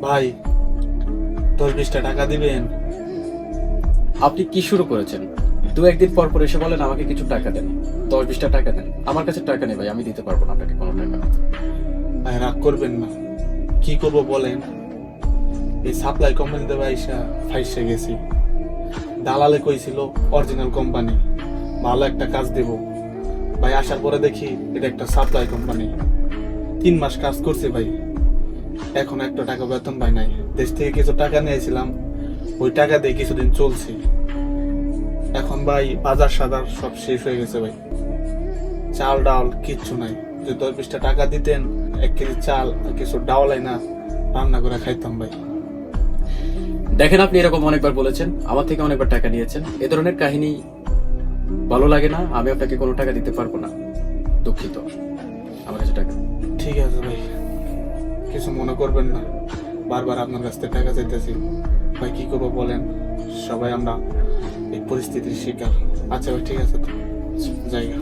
ভাই 10-20টা টাকা দিবেন? আপনি কি শুরু করেছেন? দু একদিন পর পর এসে বলেন আমাকে কিছু টাকা দেন, 10-20টা টাকা দেন। আমার কাছে টাকা নেই ভাই, আমি দিতে পারবো না আপনাকে কোনো টাকা। ভাই রাগ করবেন না, কি করব বলেন। এই সাপ্লাই কোম্পানিতে ভাইসা ফাইসে গেছি। দালালে কইছিল অরিজিনাল কোম্পানি, ভালো একটা কাজ দেব। ভাই আসার পরে দেখি এটা একটা সাপ্লাই কোম্পানি। 3 মাস কাজ করছি ভাই, এখন একটা টাকা বেতন পাই নাই। দেশ থেকে কিছু টাকা নিয়েছিলাম, ওই টাকা দিয়ে কিছুদিন চলছি। এখন ভাই বাজার সাজার সব শেষ হয়ে গেছে ভাই, চাল ডাল কিচ্ছু নাই। যদি 10-20টা টাকা দিতেন, 1 কেজি চাল আর কিছু ডাল না রান্না করে খাইতাম ভাই। দেখেন, আপনি এরকম অনেকবার বলেছেন, আমার থেকে অনেকবার টাকা নিয়েছেন। এ ধরনের কাহিনী ভালো লাগে না। আমি আপনাকে কোনো টাকা দিতে পারবো না, দুঃখিত। আমার কাছে টাকা নেই। ঠিক আছে ভাই, কিছু মনে করবেন না, বারবার আপনার কাছ থেকে টাকা চাইতেছি। ভাই কি করবো বলেন, সবাই আমরা এই পরিস্থিতির শিকার। আচ্ছা ভাই ঠিক আছে, তো জায়গা